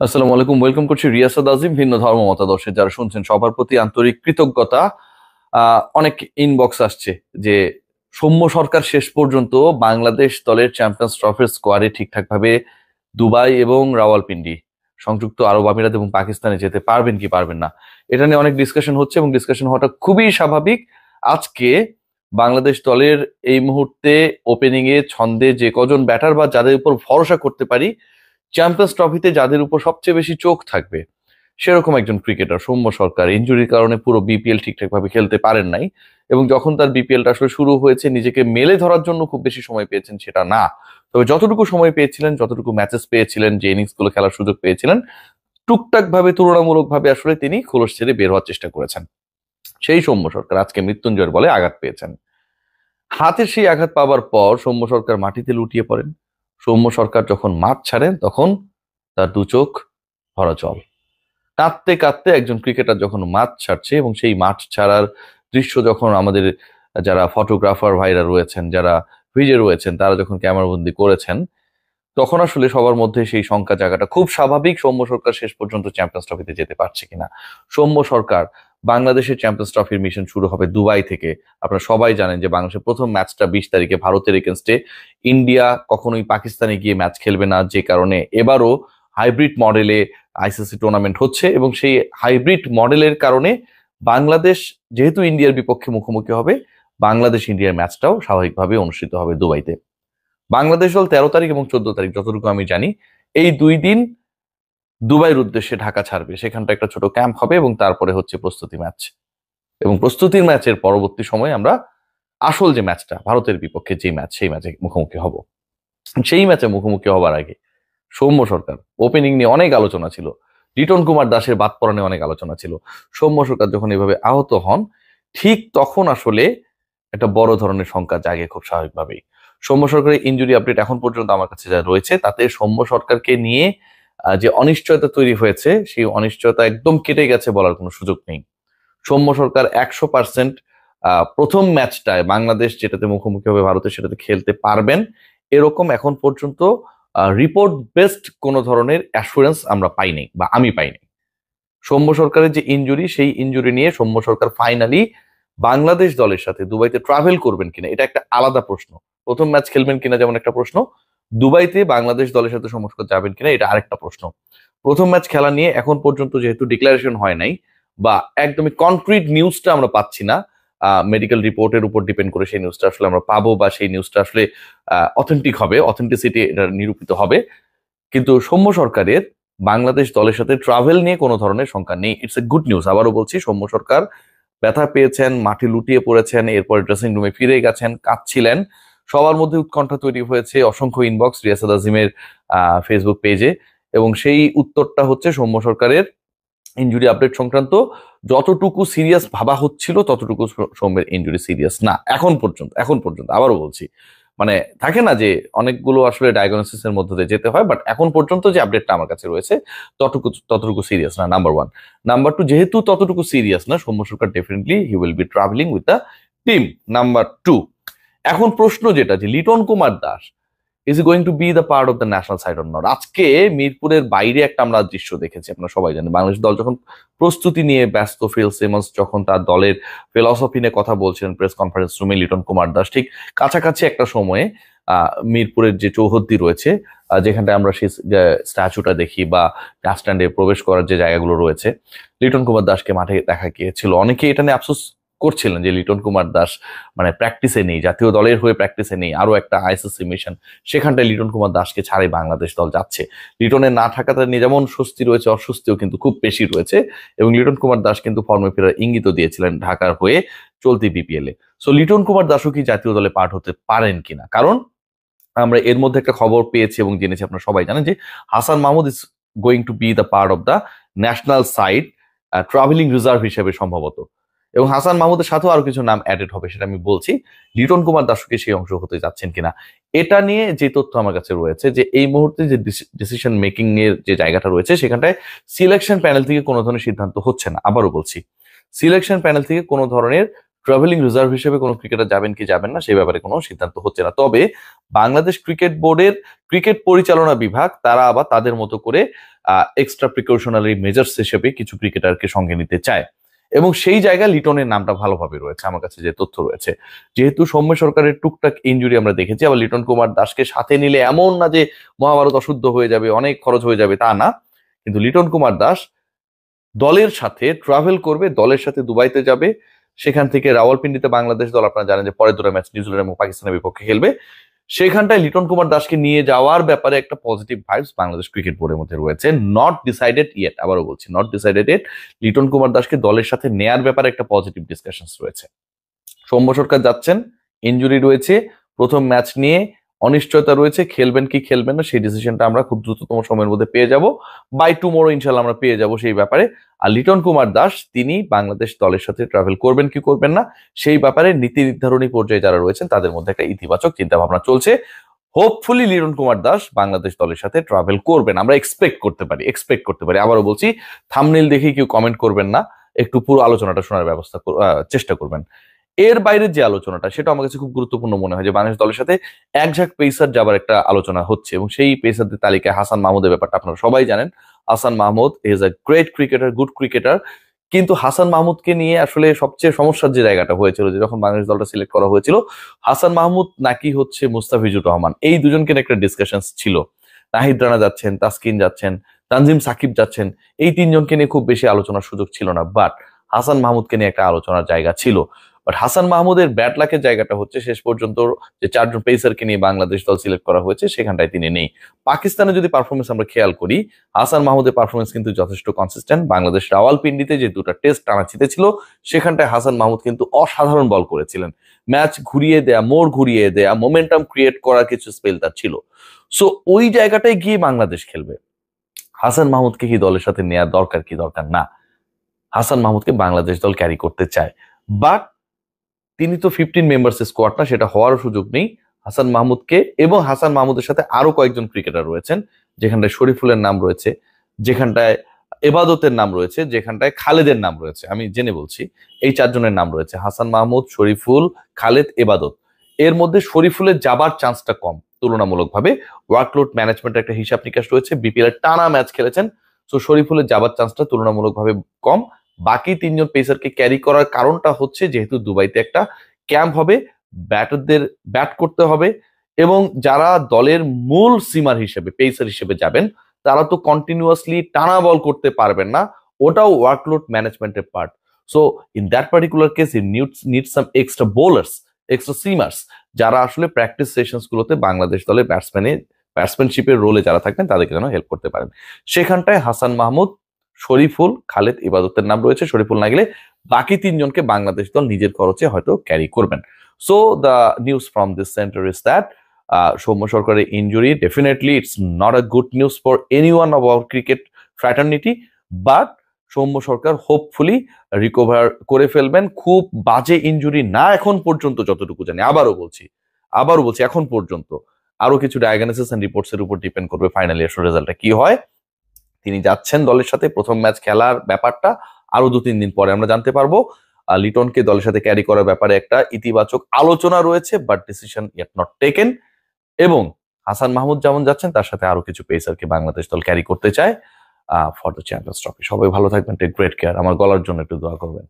আসসালামু আলাইকুম, ওয়েলকাম করছি রিয়াসাত আজিম। ভিন্ন ধর্ম মতাদর্শে যারা শুনছেন সবার প্রতি আন্তরিক কৃতজ্ঞতা। অনেক ইনবক্স আসছে যে সৌম্য সরকার শেষ পর্যন্ত বাংলাদেশ দলের চ্যাম্পিয়ন্স ট্রফির স্কোয়াডে ঠিকঠাক ভাবে দুবাই এবং রাওয়ালপিন্ডি, সংযুক্ত আরব আমিরাত এবং পাকিস্তানে যেতে পারবেন কি পারবেন না, এটা নিয়ে অনেক ডিসকাশন হচ্ছে এবং ডিসকাশন হওয়াটা খুবই স্বাভাবিক। আজকে বাংলাদেশ দলের এই মুহূর্তে ওপেনিং এ ছন্দে যে কজন ব্যাটার বা যাদের উপর ভরসা করতে পারি, চ্যাম্পিয়ন্স ট্রফিতে যাদের উপর সবচেয়ে বেশি চোখ থাকবে, সেরকম একজন ক্রিকেটার সৌম্য সরকার ইনজুরির কারণে পুরো বিপিএল ঠিকঠাক ভাবে খেলতে পারেন নাই। এবং যখন তার বিপিএলটা আসলে শুরু হয়েছে, নিজেকে মেলে ধরার জন্য খুব বেশি সময় পেয়েছেন সেটা না। তবে যতটুকু সময় পেয়েছিলেন, যতটুকু ম্যাচেস পেয়েছিলেন, যে ইনিংস গুলো খেলার সুযোগ পেয়েছিলেন, টুকটাক ভাবে তুলনামূলক ভাবে আসলে তিনি খোলস ছেড়ে বের হওয়ার চেষ্টা করেছেন। সেই সৌম্য সরকার আজকে মৃত্যুঞ্জয়ের বলে আঘাত পেয়েছেন। হাতের সেই আঘাত পাওয়ার পর সৌম্য সরকার মাটিতে লুটিয়ে পড়েন। সৌম্য সরকার যখন মাঠ ছাড়েন, তখন তার দু চোখ ভরা জল। কাঁদতে কাঁদতে একজন ক্রিকেটার যখন মাঠ ছাড়ছে এবং সেই মাঠ ছাড়ার দৃশ্য যখন আমাদের যারা ফটোগ্রাফার ভাইরা রয়েছেন, যারা ভিজে রয়েছেন, তারা যখন ক্যামেরাবন্দি করেছেন, তখন আসলে সবার মধ্যে সেই শঙ্কা জায়গাটা খুব স্বাভাবিক, সৌম্য সরকার শেষ পর্যন্ত চ্যাম্পিয়ন্স ট্রফিতে যেতে পারছে কিনা। সৌম্য সরকার, বাংলাদেশের চ্যাম্পিয়ন্স ট্রফির মিশন শুরু হবে দুবাই থেকে। আপনারা সবাই জানেন যে বাংলাদেশের প্রথম ম্যাচটা 20 তারিখে ভারতের এগেনস্টে। ইন্ডিয়া কখনোই পাকিস্তানে গিয়ে ম্যাচ খেলবে না, যে কারণে এবারও হাইব্রিড মডেলে আইসিসি টুর্নামেন্ট হচ্ছে এবং সেই হাইব্রিড মডেলের কারণে বাংলাদেশ যেহেতু ইন্ডিয়ার বিপক্ষে মুখোমুখি হবে, বাংলাদেশ ইন্ডিয়ার ম্যাচটাও স্বাভাবিকভাবে অনুষ্ঠিত হবে দুবাইতে। বাংলাদেশ দল 13 তারিখ এবং 14 তারিখ, যতটুকু আমি জানি, এই 2 দিন দুবাইয়ের উদ্দেশ্যে ঢাকা ছাড়বে। সেখানটা একটা ছোট ক্যাম্প হবে এবং তারপরে হচ্ছে প্রস্তুতি ম্যাচ। এবং প্রস্তুতির ম্যাচের পরবর্তী সময়ে আমরা আসল যে ম্যাচটা, ভারতের বিপক্ষে যে ম্যাচ, সেই ম্যাচে মুখোমুখি হব। সেই ম্যাচে মুখোমুখি হবার আগে সৌম্য সরকার ওপেনিং নিয়ে অনেক আলোচনা ছিল, লিটন কুমার দাসের বাদ পড়া নিয়ে অনেক আলোচনা ছিল। সৌম্য সরকার যখন এভাবে আহত হন, ঠিক তখন আসলে একটা বড় ধরনের শঙ্কা জাগে খুব স্বাভাবিকভাবেই। সৌম্য সরকারের ইনজুরি আপডেট এখন পর্যন্ত আমার কাছে যা রয়েছে, তাতে সৌম্য সরকারকে নিয়ে যে অনিশ্চয়তা তৈরি হয়েছে, সেই অনিশ্চয়তা একদম কেটে গেছে বলার কোনো সুযোগ নেই। সৌম্য সরকার 100% প্রথম ম্যাচটায় বাংলাদেশ যেটাতে মুখোমুখি হবে ভারতের, সেটাতে খেলতে পারবেন, এরকম এখন পর্যন্ত রিপোর্ট বেসড কোনো ধরনের অ্যাসুরেন্স আমরা পাইনি বা আমি পাইনি। সৌম্য সরকারের যে ইনজুরি, সেই ইনজুরি নিয়ে সৌম্য সরকার ফাইনালি বাংলাদেশ দলের সাথে দুবাইতে ট্রাভেল করবেন কিনা, এটা একটা আলাদা প্রশ্ন। প্রথম ম্যাচ খেলবেন কিনা যেমন একটা প্রশ্ন, দুবাইতে বাংলাদেশ দলের সাথে সৌম্য সরকার যাবেন কিনা এটা আরেকটা প্রশ্ন। প্রথম ম্যাচ খেলা নিয়ে এখন পর্যন্ত যেহেতু ডিক্লারেশন হয় নাই বা একদমই কনক্রিট নিউজটা আমরা পাচ্ছি না, মেডিকেল রিপোর্টের উপর ডিপেন্ড করে সেই নিউজটা আসলে আমরা পাবো বা সেই নিউজটা আসলে অথেন্টিক হবে, অথেন্টিসিটি এটা নিরূপিত হবে। কিন্তু সৌম্য সরকারের বাংলাদেশ দলের সাথে ট্রাভেল নিয়ে কোনো ধরনের শঙ্কা নেই। It's a good news. আবারও বলছি, সৌম্য সরকার ব্যথা পেয়েছেন, মাঠে লুটিয়ে পড়েছেন, এরপর ড্রেসিং রুমে ফিরে গেছেন, কাঁদছিলেন। সবার মধ্যে উৎকণ্ঠা তৈরি হয়েছে, অসংখ্য ইনবক্স রিয়াসাত আজিমের ফেসবুক পেজে, এবং সেই উত্তরটা হচ্ছে সৌম্য সরকারের ইনজুরি আপডেট সংক্রান্ত। যতটুকু সিরিয়াস ভাবা হচ্ছিল ততটুকু সৌম্যের ইনজুরি সিরিয়াস না এখন পর্যন্ত আবারও বলছি। মানে থাকে না যে অনেকগুলো আসলে ডায়াগনোসিস এর মধ্যে দিয়ে যেতে হয়, বাট এখন পর্যন্ত যে আপডেটটা আমার কাছে রয়েছে ততটুকু সিরিয়াস না, নাম্বার ওয়ান। নাম্বার টু, যেহেতু ততটুকু সিরিয়াস না, Soumya Sarkar definitely he will be travelling with the team. Number two, এখন প্রশ্ন যেটা, যে Liton Kumar Das is going to be the part of the national side or not. আজকে মিরপুরের বাইরে একটা আমরা দৃশ্য দেখেছি, আপনারা সবাই জানেন, বাংলাদেশ দল যখন প্রস্তুতি নিয়ে ব্যস্ত, ফিল সিমন্স যখন তার দলের ফিলসফি নিয়ে কথা বলছিলেন প্রেস কনফারেন্স রুমে, লিটন কুমার দাস ঠিক কাছাকাছি একটা সময়ে মিরপুরের যে চৌহদ্দি রয়েছে, যেখানটায় আমরা সেই স্ট্যাচুটা দেখি বা বাস স্ট্যান্ডে প্রবেশ করার যে জায়গাগুলো রয়েছে, লিটন কুমার দাসকে মাঠে দেখা গিয়েছিল। অনেকে এটা নিয়ে আফসোস করছিলেন যে লিটন কুমার দাস মানে প্র্যাকটিসে নেই, জাতীয় দলের হয়ে প্র্যাকটিসে নেই, আরো একটা আইসিসি মিশন, সেখানটায় লিটন কুমার দাসকে ছাড়াই বাংলাদেশ দল যাচ্ছে। লিটনের না থাকাতে নিয়ে যেমন স্বস্তি রয়েছে, অস্বস্তিও কিন্তু খুব বেশি রয়েছে। এবং লিটন কুমার দাস কিন্তু ফর্মে ফেরার ইঙ্গিত দিয়েছিলেন ঢাকার হয়ে চলতি বিপিএল এ। সো লিটন কুমার দাসও কি জাতীয় দলে পার্ট হতে পারেন কিনা, কারণ আমরা এর মধ্যে একটা খবর পেয়েছি এবং জেনেছি, আপনারা সবাই জানেন যে Hasan Mahmud is going to be the part of the national side, travelling reserve হিসেবে সম্ভবত। এবং হাসান মাহমুদের সাথেও আরো কিছু নাম অ্যাডেড হবে, সেটা আমি বলছি। লিটন কুমার দাসকে সেই অংশ হতে যাচ্ছেন কিনা, এটা নিয়ে যে তথ্য আমার কাছে রয়েছে, যে এই মুহূর্তে যে ডিসিশন মেকিং এর যে জায়গাটা রয়েছে, সেখানটায় সিলেকশন প্যানেল থেকে কোনো ধরনের সিদ্ধান্ত হচ্ছে না। আবারও বলছি, সিলেকশন প্যানেল থেকে কোনো ধরনের ট্রাভেলিং রিজার্ভ হিসেবে কোনো ক্রিকেটার যাবেন কি যাবেন না সেই ব্যাপারে কোনো সিদ্ধান্ত হচ্ছে না। তবে বাংলাদেশ ক্রিকেট বোর্ডের ক্রিকেট পরিচালনা বিভাগ তারা আবার তাদের মতো করে এক্সট্রা প্রিকশনারি মেজার্স হিসেবে কিছু ক্রিকেটারকে সঙ্গে নিতে চায়, এবং সেই জায়গায় লিটনের নামটা ভালোভাবে রয়েছে আমার কাছে যে তথ্য রয়েছে। যেহেতু সৌম্য সরকারের টুকটাক ইনজুরি আমরা দেখেছি, আবার লিটন কুমার দাসকে সাথে নিলে এমন না যে মহাভারত অশুদ্ধ হয়ে যাবে, অনেক খরচ হয়ে যাবে, তা না। কিন্তু লিটন কুমার দাস দলের সাথে ট্রাভেল করবে, দলের সাথে দুবাইতে যাবে, সেখান থেকে রাওয়ালপিন্ডিতে বাংলাদেশ দল আপনারা জানেন যে পরের দুটো ম্যাচ নিউজিল্যান্ড এবং পাকিস্তানের বিপক্ষে খেলবে, সেখানটায় লিটন কুমার দাসকে নিয়ে যাওয়ার ব্যাপারে একটা পজিটিভ ভাইবস বাংলাদেশ ক্রিকেট বোর্ডের মধ্যে রয়েছে। নট ডিসাইডেড ইয়েট, আবারও বলছি not decided yet. Liton Kumar দাসকে দলের সাথে নেয়ার ব্যাপারে একটা পজিটিভ ডিসকাশন রয়েছে। সৌম্য সরকার যাচ্ছেন, ইনজুরি রয়েছে, প্রথম ম্যাচ নিয়ে অনিশ্চয়তা রয়েছে, খেলবেন কি খেলবেন না সেই ডিসিশনটা আমরা খুব দ্রুততম সময়ের মধ্যে পেয়ে যাব, বাই টুমোরো ইনশাল্লাহ আমরা পেয়ে যাব সেই ব্যাপারে। আর লিটন কুমার দাস তিনি বাংলাদেশ দলের সাথে ট্রাভেল করবেন কি করবেন না সেই ব্যাপারে নীতি নির্ধারণী পর্যায়ে যারা রয়েছেন তাদের মধ্যে একটা ইতিবাচক চিন্তা ভাবনা চলছে। হোপফুলি লিটন কুমার দাস বাংলাদেশ দলের সাথে ট্রাভেল করবেন, আমরা এক্সপেক্ট করতে পারি। আবারও বলছি, থাম্বনেইল দেখেই কেউ কমেন্ট করবেন না, একটু পুরো আলোচনাটা শোনার চেষ্টা করবেন। এর বাইরে যে আলোচনাটা সেটা আমার কাছে খুব গুরুত্বপূর্ণ মনে হয় যে বাংলাদেশ দলের সাথে একঝাঁক পেসার যাবার একটা আলোচনা হচ্ছে, এবং সেই পেসারদের তালিকায় হাসান মাহমুদের ব্যাপারটা আপনারা সবাই জানেন। Hasan Mahmud is a great cricketer, good cricketer, কিন্তু হাসান মাহমুদকে নিয়ে আসলে সবচেয়ে সমস্যার যে জায়গাটা হয়েছিল যে যখন বাংলাদেশ দলটা সিলেক্ট করা হয়েছিল, হাসান মাহমুদ নাকি হচ্ছে মুস্তাফিজুর রহমান, এই দুজনকে নিয়ে একটা ডিসকাশন ছিল। নাহিদ রানা যাচ্ছেন, তাসকিন যাচ্ছেন, তানজিম সাকিব যাচ্ছেন, এই তিনজনকে নিয়ে খুব বেশি আলোচনার সুযোগ ছিল না, বাট হাসান মাহমুদকে নিয়ে একটা আলোচনার জায়গা ছিল। বাট হাসান মাহমুদের ব্যাট লাকের জায়গাটা হচ্ছে শেষ পর্যন্ত যে চারজন পেসারকে নিয়ে বাংলাদেশ দল সিলেক্ট করা হয়েছে সেখানটায় তিনি নেই। পাকিস্তানে যদি পারফরমেন্স আমরা খেয়াল করি, হাসান মাহমুদের পারফরমেন্স কিন্তু যথেষ্ট কনসিস্টেন্ট। বাংলাদেশ রাওয়ালপিন্ডিতে যে দুটো টেস্ট টানা জিতেছিল সেখানটায় হাসান মাহমুদ কিন্তু অসাধারণ বল করেছিলেন, ম্যাচ ঘুরিয়ে দেয়া, মোড় ঘুরিয়ে দেয়া, মোমেন্টাম ক্রিয়েট করার কিছু স্পেল তার ছিল। সো ওই জায়গাটায় গিয়ে বাংলাদেশ খেলবে, হাসান মাহমুদকে কি দলের সাথে নেওয়ার দরকার কি দরকার না? হাসান মাহমুদকে বাংলাদেশ দল ক্যারি করতে চায়, বাট তিনি তো 15 মেম্বার্স স্কোয়াড না, সেটা হওয়ারও সুযোগ নেই। হাসান মাহমুদকে এবং হাসান মাহমুদের সাথে আরো কয়েকজন ক্রিকেটার রয়েছেন, যেখানটায় শরীফুলের নাম রয়েছে, যেখানটায় এবাদতের নাম রয়েছে, যেখানটায় খালেদের নাম রয়েছে, আমি জেনে বলছি এই চারজনের নাম রয়েছে, হাসান মাহমুদ, শরীফুল, খালেদ, এবাদত। এর মধ্যে শরীফুলের যাবার চান্সটা কম তুলনামূলকভাবে, ওয়ার্কলোড ম্যানেজমেন্টের একটা হিসাব নিকাশ রয়েছে, বিপিএল এর টানা ম্যাচ খেলেছেন, তো শরীফুলের যাবার চান্সটা তুলনামূলকভাবে কম। বাকি তিনজন পেসারকে ক্যারি করার কারণটা হচ্ছে যেহেতু দুবাইতে একটা ক্যাম্প হবে, ব্যাটারদের ব্যাট করতে হবে, এবং যারা দলের মূল সিমার হিসেবে পেসার হিসেবে যাবেন তারা তো কন্টিনিউয়াসলি টানা বল করতে পারবেন না, ওটাও ওয়ার্কলোড ম্যানেজমেন্টের part. So in that particular case you need some extra bowlers, extra seamers, যারা আসলে প্র্যাকটিস সেশনস গুলোতে বাংলাদেশ দলের ব্যাটসম্যানশিপের রোলে যারা থাকবেন তাদেরকে যেন হেল্প করতে পারেন। সেখানটায় হাসান মাহমুদ, শরীফুল, খালেদ, ইবাদতের নাম রয়েছে। শরীফুল না গেলে বাকি তিনজনকে বাংলাদেশ দল নিজের খরচে হয়তো ক্যারি করবেন। So the news from this centre is that Soumya সরকারের injury definitely it's not a good news for any one of our cricket fraternity, but Soumya Sarkar hopefully recover করে ফেলবেন। খুব বাজে ইনজুরি না এখন পর্যন্ত যতটুকু জানি, আবারও বলছি এখন পর্যন্ত। আরো কিছু ডায়াগনোসিস এন্ড রিপোর্টস এর উপর ডিপেন্ড করবে ফাইনালি আসলে রেজাল্টটা কি হয়। তিনি যাচ্ছেন দলের সাথে, প্রথম ম্যাচ খেলার ব্যাপারটা আরো 2-3 দিন পরে আমরা জানতে পারবো। লিটনকে দলের সাথে ক্যারি করার ব্যাপারে একটা ইতিবাচক আলোচনা রয়েছে, but decision yet not taken. এবং হাসান মাহমুদ যেমন যাচ্ছেন তার সাথে আরো কিছু পেসারকে বাংলাদেশ দল ক্যারি করতে চায় ফর দ্য চ্যাম্পিয়ন্স ট্রফি। সবাই ভালো থাকবেন, টেক গ্রেট কেয়ার। আমার গলার জন্য একটু দোয়া করবেন।